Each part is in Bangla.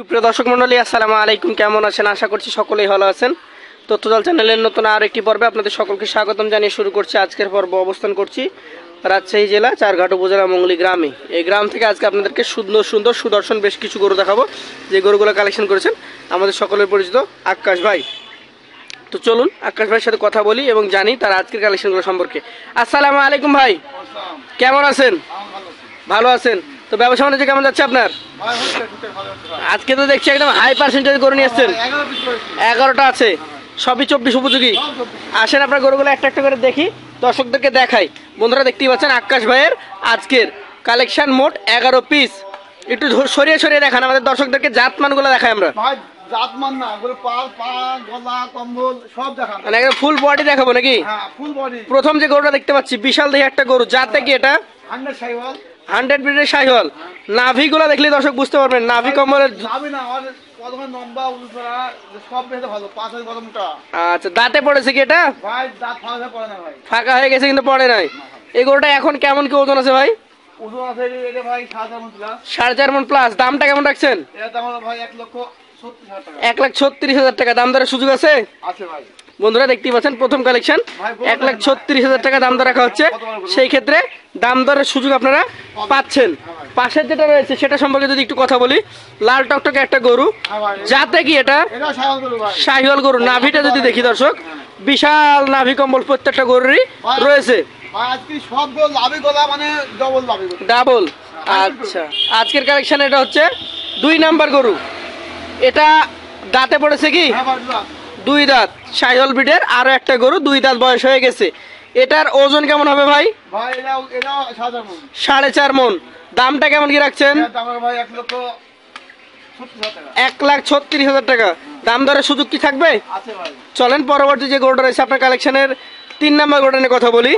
সুপ্রিয় দর্শক মণ্ডলী, আসসালামু আলাইকুম। কেমন আছেন? আশা করছি সকলেই ভালো আছেন। তথ্যজাল চ্যানেলের নতুন আর একটি পর্বে আপনাদের সকলকে স্বাগতম জানিয়ে শুরু করছি আজকের পর্ব। অবস্থান করছি রাজশাহী জেলা চারঘাট উপজেলা মঙ্গলি গ্রামে। এই গ্রাম থেকে আজকে আপনাদেরকে সুন্দর সুন্দর সুদর্শন বেশ কিছু গরু দেখাবো, যে গরুগুলো কালেকশন করেছেন আমাদের সকলের পরিচিত আকাশ ভাই। তো চলুন আকাশ ভাইয়ের সাথে কথা বলি এবং জানি তার আজকের কালেকশনগুলো সম্পর্কে। আসসালামু আলাইকুম ভাই, কেমন আছেন? ভালো আছেন? তো ব্যবসা বাণিজ্য কেমন যাচ্ছে আপনার? আজকে তো দেখছি একদম হাই পার্সেন্টেজ গরু নিয়ে এসছেন। 11টা আছে, সবই 24 উপযোগী। আসেন আপনার গরুগুলো একটা একটা করে দেখি, দর্শকদেরকে দেখাই। বন্ধুরা দেখতেই পাচ্ছেন আকাশ ভাইয়ের আজকের কালেকশন মোট 11 পিস। একটু সরিয়ে সরিয়ে দেখান আমাদের দর্শকদেরকে, জাতমানগুলো দেখাই আমরা। মানে একদম ফুল বডি দেখাবো নাকি? প্রথম যে গরুটা দেখতে পাচ্ছি বিশাল দেখে একটা গরু, জাতে কি এটা? 100 ব্রিডের শাহিওয়াল। নাভি গুলা দেখলে দর্শক বুঝতে পারবেন, নাভি কম্বলের। আচ্ছা, দাঁতে পড়েছে কি এটা? ফাঁকা হয়ে গেছে কিন্তু পড়ে নাই। এই গরুটা এখন কেমন কি ওজন আছে ভাই? 4.5 মণ প্লাস। দামটা কেমন রাখছেন? 1,36,000 টাকা। দাম দরের সুযোগ আছে? বন্ধুরা দেখতেই পাচ্ছেন প্রথম কালেকশন, 1,36,000 টাকা দাম দর রাখা হচ্ছে। সেই ক্ষেত্রে দাম দরের সুযোগ আপনারা পাচ্ছেন। পাশের যেটা রয়েছে সেটা সম্পর্কে যদি একটু কথা বলি, লাল টকটকে একটা গরু, যাতে কি এটা? শাহিওয়াল গরু। নাভিটা যদি দেখি দর্শক, বিশাল নাভি কম্বল প্রত্যেকটা গরুরই রয়েছে, ডাবল। আচ্ছা, আজকের কালেকশন এটা হচ্ছে 2 নাম্বার গরু। এটা দাঁতে পড়েছে কি? 2 দাঁত, শাহিওয়াল ব্রিডের আরো একটা গরু, 2 দাঁত বয়স হয়ে গেছে। এটার ওজন কেমন হবে ভাই? 4.5 মণ। দামটা কেমন কি রাখছেন? 1,36,000 টাকা। দাম দরের সুযোগ কি থাকবে? চলেন পরবর্তী যে গরুটা রয়েছে আপনার কালেকশনের 3 নাম্বার গরুটা নিয়ে কথা বলি।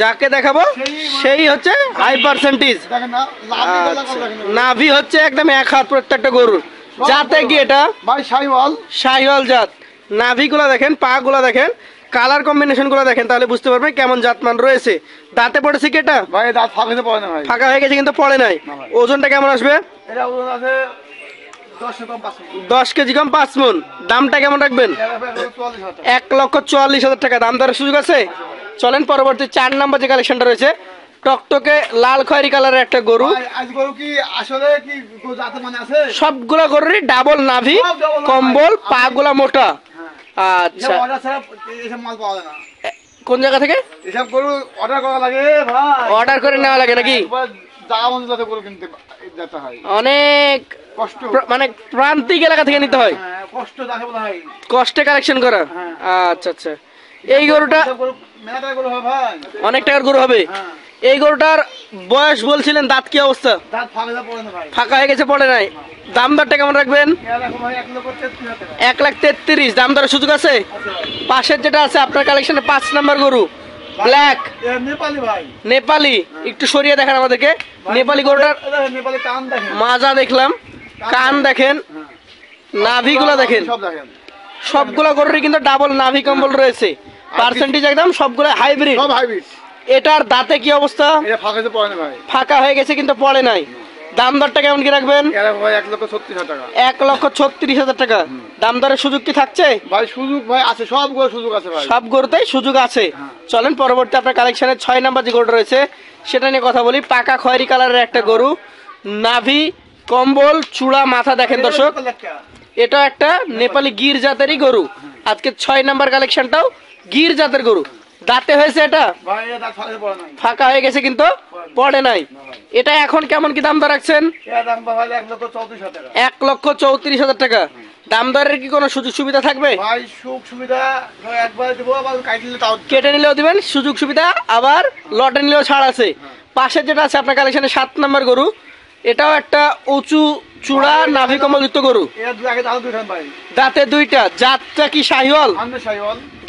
যাকে দেখাবো সেই হচ্ছে হাই পার্সেন্টেজ। নাভি হচ্ছে একদম 1 হাত প্রত্যেকটা গরুর। জাতে কি এটা? শাহিওয়াল জাত। নাভি গুলা দেখেন, পা গুলা দেখেন, কালার কম্বিনেশন গুলো দেখেন, তাহলে বুঝতে পারবেন কেমন জাতমান রয়েছে। দাঁতে পড়েছে কি এটা? ফাঁকা হয়ে গেছে কিন্তু পড়ে নাই। ওজনটা কেমন আসবে? 10 কেজি কম 5 মণ। দামটা কেমন রাখবেন? 1,44,000 টাকা। দাম দরের সুযোগ আছে? চলেন পরবর্তী 4 নাম্বার যে কালেকশনটা রয়েছে, টকটকে লাল খয়েরি কালারের একটা গরু। সবগুলা গরুরই ডাবল নাভি কম্বল, পা গুলা মোটা। আচ্ছা, কোন জায়গা থেকে অর্ডার করে নেওয়া লাগে নাকি? অনেক মানে প্রান্তিক এলাকা থেকে নিতে হয়, কষ্টে কালেকশন করা। আচ্ছা আচ্ছা, এই গরুটা অনেক টাকার গরু হবে। এই গরুটার বয়স বলছিলেন, দাঁত কি অবস্থা? ফাঁকা হয়ে গেছে, পড়ে নাই। দাম দরটা কেমন রাখবেন? 1,33,000। দাম দরের সুযোগ আছে? পাশের যেটা আছে আপনার কালেকশনে 5 নাম্বার গরু, ব্ল্যাক নেপালি। একটু সরিয়ে দেখেন আমাদেরকে। নেপালি গরুটার মাজা দেখলাম, কান দেখেন, নাভি গুলা দেখেন। সবগুলা গরুরই কিন্তু ডাবল নাভি কম্বল রয়েছে। পার্সেন্টেজ একদম সবগুলা হাইব্রিড। এটার দাঁতে কি অবস্থা? ফাঁকা হয়ে গেছে কিন্তু পড়ে নাই। দাম দরটা কেমন কি রাখবেন? 1,36,000 টাকা। দাম দরের সুযোগ কি থাকছে? সব গরুতেই সুযোগ আছে। চলেন পরবর্তী আপনার কালেকশনের 6 নাম্বার যে গরুটা রয়েছে সেটা নিয়ে কথা বলি। পাকা খয়েরি কালারের একটা গরু, নাভি কম্বল, চূড়া, মাথা দেখেন দর্শক। এটা একটা নেপালি গির জাতেরই গরু। আজকে 6 নাম্বার কালেকশনটাও গির জাতের গরু। দাঁতে হয়েছে এটা? ফাঁকা হয়ে গেছে কিন্তু পড়ে নাই। এটা এখন কেমন কি দাম দর রাখছেন? 1,34,000 টাকা। দাম দরের কি কোনো সুযোগ সুবিধা থাকবে? কেটে নিলেও দিবেন সুযোগ সুবিধা, আবার লটে নিলেও ছাড় আছে। পাশের যেটা আছে আপনার কালেকশনে 7 নাম্বার গরু, এটাও একটা উঁচু চূড়া নাভি কম্বল যুক্ত গরু, দাঁতে 2টা। জাতটা কি শাহিওয়াল?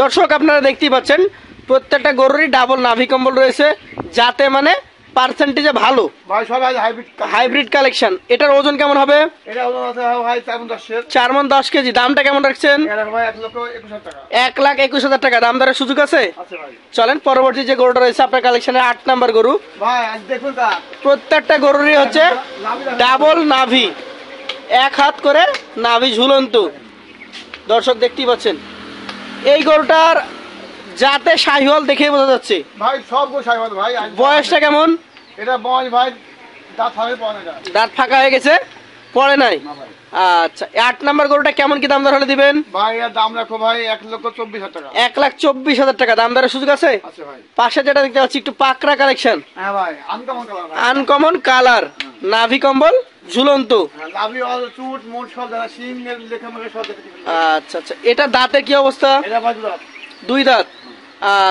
দর্শক আপনারা দেখতেই পাচ্ছেন প্রত্যেকটা গরুরই ডাবল নাভি কম্বল রয়েছে। যাতে মানে পার্সেন্টেজে ভালো ভাই সব হাইব্রিড হাইব্রিড কালেকশন। এটার ওজন কেমন হবে? এটা ওজন আছে ভাই 4 4 মণ 10 কেজি। দামটা কেমন রাখছেন? এটা ভাই 1,21,000 টাকা। 1,21,000 টাকা। দাম দরের সুযোগ আছে? আছে ভাই। চলেন পরবর্তী যে গরুটা রয়েছে আপনার কালেকশনের 8 নাম্বার গরু। ভাই আজ দেখুন তা প্রত্যেকটা গরুরই হচ্ছে ডাবল নাভি, এক হাত করে নাভি ঝুলন্ত। দর্শক দেখতেই পাচ্ছেন এই গরুটার জাতে শাহিওয়াল দেখেই বোঝা যাচ্ছে। ভাই সব গো সাইবাল ভাই। বয়সটা কেমন? এটা বয়স ভাই দাঁত ফাঁকে পাওয়া না যায়। দাঁত ফাঁকা হয়ে গেছে, পড়ে নাই। না ভাই। আচ্ছা 8 নাম্বার গরুটা কেমন কি দাম দর হলে দিবেন? ভাই এর দাম রাখো ভাই 1,24,000 টাকা। 1,24,000 টাকা। দাম দরের সুযোগ আছে? আছে ভাই। পাশে যেটা দেখতে পাচ্ছি একটু পাকড়া কালেকশন, হ্যাঁ ভাই আনকমন কালার ভাই। আনকমন কালার, নাভি কম্বল ঝুলন্ত। হ্যাঁ, লাভলি অল চুট মোট সব জানা সিং এর লেখা মেখে সব দেখতে পাচ্ছি। আচ্ছা আচ্ছা, এটা দাঁতের কি অবস্থা? এটা ভাই দুধ। 2 দাঁত।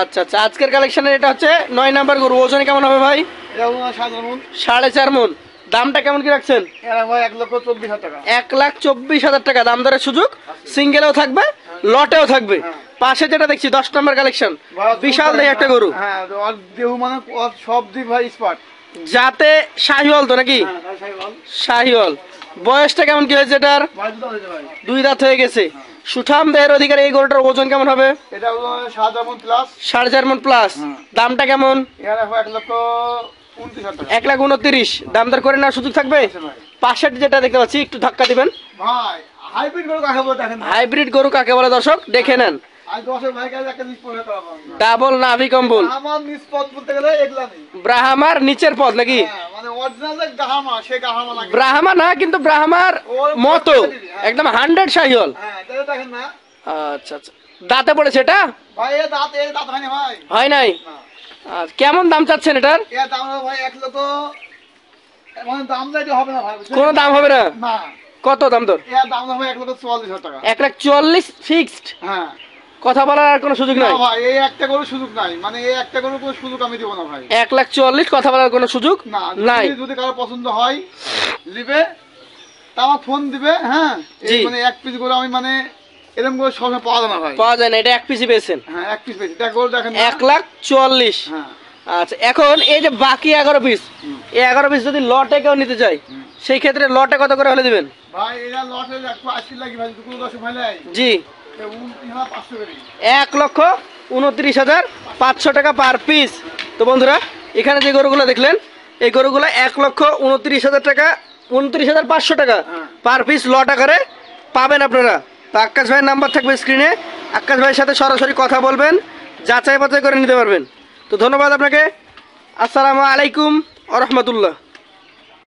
আচ্ছা আচ্ছা, আজকের কালেকশনের এটা হচ্ছে 9 নাম্বার গরু। ওজনে কেমন হবে ভাই? এটা ওনার সাধারণ 4.5 মণ। দামটা কেমন কি রাখছেন? এটা ভাই 1,24,000 টাকা। 1,24,000 টাকা। দাম দরের সুযোগ, সিঙ্গেলেও থাকবে লটেও থাকবে। পাশে যেটা দেখছি 10 নাম্বার কালেকশন, বিশাল দেহ একটা গরু। হ্যাঁ ওর দেহ মানে ওর সব দিক ভাই স্পট। যাতে শাহিওয়াল তো নাকি? হ্যাঁ ভাই সাইবাল। শাহিওয়াল। বয়সটা কেমন কি হয়েছে এটার? ভাই দুধ হয়েছে ভাই। 2 দাঁত হয়ে গেছে। সুঠাম দেহের অধিকারী এই গরুটার ওজন কেমন হবে? এটা হলো সাধারণ প্লাস 4.5 মণ প্লাস। দামটা কেমন? এটা ভাই 1,29,000 টাকা। 1,29,000। দাম দর করে নেওয়ার সুযোগ থাকবে? আছে ভাই। পাশের যেটা দেখতে পাচ্ছি একটু ধাক্কা দিবেন। ভাই হাইব্রিড গরু কাকে বলে দেখেন। হাইব্রিড গরু কাকে বলে দর্শক দেখে নেন। আজ 10 ভাই কাছে একটা জিনিস পড়ে করা পাবো। ডাবল নাভি কম্বল, আমার নিষ্পত বলতে গেলে এগুলা নেই। ব্রাহ্মার নিচের পদ নাকি? হ্যাঁ মানে অরিজিনাল যে গাহামা সে গাহামা লাগে। ব্রাহ্মা না কিন্তু ব্রাহ্মার মতো একদম 100 শাহিওয়াল। হ্যাঁ তাহলে দেখেন না। আচ্ছা আচ্ছা, দাঁতে পড়েছে এটা? ভাই এর দাঁত হয়নি ভাই। হয় নাই? না আচ্ছা, কেমন দাম চাচ্ছেন এটার? এর দাম হলো ভাই 1 লক্ষ মানে দাম যাইতে হবে না ভাই। কোনো দাম হবে না? না কত দাম দর? এর দাম হবে 1,44,000 টাকা। 1,44,000 ফিক্সড। হ্যাঁ কথা বলার আর কোনো সুযোগ না নাই? ভাই এই একটা গরু সুযোগ নাই, মানে এই একটা গরু কোনো সুযোগ আমি দিব না ভাই। 1,44,000 কথা বলার কোনো সুযোগ না নাই। যদি কারো পছন্দ হয় নিবে তা আমার ফোন দিবে। হ্যাঁ জি। এই মানে এক পিস গরু আমি মানে এরকম করে সবসময় পাওয়া যায় না ভাই। পাওয়া যায় না, এটা এক পিসি পেয়েছেন। হ্যাঁ এক পিস পেয়েছি দেখ গরু দেখেন না। 1,44,000। হ্যাঁ আচ্ছা, এখন এই যে বাকি 11 পিস, এই 11 পিস যদি লটে কেউ নিতে চায় সেই ক্ষেত্রে লটে কত করে হলে দিবেন? ভাই এরা লটে 180 লাগি ভাই দুটো 10 ভাই লাই জি, 29,500 করে। 1,29,500 টাকা পার পিস। তো বন্ধুরা এখানে যে গরুগুলো দেখলেন এই গরুগুলো 1,29,000 টাকা, 29,500 টাকা পার পিস লট আকারে পাবেন আপনারা। তো আকাশ ভাইয়ের নাম্বার থাকবে স্ক্রিনে, আকাশ ভাইয়ের সাথে সরাসরি কথা বলবেন, যাচাই বাছাই করে নিতে পারবেন। তো ধন্যবাদ আপনাকে। আসসালামু আলাইকুম ওয়া রাহমাতুল্লাহ।